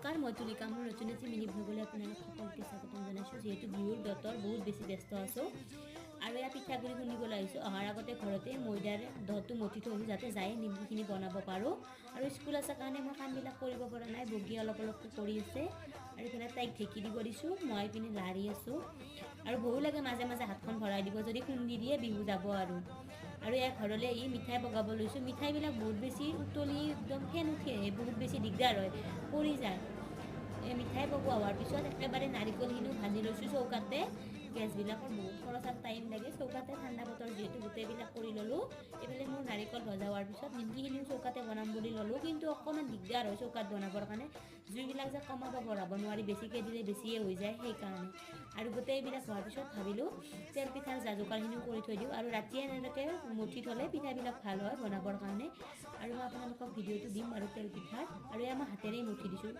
নমস্কাৰ মই তুলি কামৰ নতুন মিনি ভগলে আপোনালোক সকলোকে স্বাগতম জনাইছোঁ যেহেতু বিহুৰ বতৰ বহুত বেছি ব্যস্ত আছোঁ আৰু এয়া পিঠাগুড়ি খুন্দিবলৈ আহিছোঁ অহাৰ আগতে ঘৰতে ময়দাৰ দহটো মঠি থৈছোঁ যাতে যাই নিমকিখিনি বনাব পাৰোঁ আৰু স্কুল আছে কাৰণে মই কামবিলাক কৰিব পৰা নাই বগী অলপ কৰি আছে আৰু ইফালে তাইক ঢেকি দিব দিছোঁ মই পিনে লাৰি আছোঁ আৰু বহু লাগে মাজে মাজে হাতখন ভৰাই দিব যদি খুন্দি দিয়ে বিহু যাব আৰু এয়া ঘৰলৈ আহি মিঠাই বগাব লৈছোঁ মিঠাইবিলাক বহুত বেছি উতলি একদম ফেন উঠি আহে বহুত বেছি দিগদাৰ হয় পৰি যায় এই মিঠাই বগোৱা হোৱাৰ পিছত একেবাৰে নাৰিকলখিনিও ভাজি লৈছোঁ চৌকাতে গেছবিলাকৰ বহুত খৰচ আৰু টাইম লাগে চৌকাতে ঠাণ্ডা বতৰ যিহেতু গোটেইবিলাক কৰি ল'লোঁ এইফালে মোৰ নাৰিকল ভজা হোৱাৰ পিছত নিমকিখিনিও চৌকাতে বনাম বুলি ল'লোঁ কিন্তু অকণমান দিগদাৰ হয় চৌকাত বনাবৰ কাৰণে জুইবিলাক যে কমাব বঢ়াব নোৱাৰি বেছিকৈ দিলে বেছিয়ে হৈ যায় সেইকাৰণে আৰু গোটেইবিলাক হোৱাৰ পিছত ভাবিলোঁ তেল পিঠাৰ জাজোকাৰখিনিও কৰি থৈ দিওঁ আৰু ৰাতিয়ে এনেকৈ মঠি থ'লে পিঠাবিলাক ভাল হয় বনাবৰ কাৰণে আৰু মই আপোনালোকক ভিডিঅ'টো দিম আৰু তেল পিঠাৰ আৰু এয়া মই হাতেৰেই মঠি দিছোঁ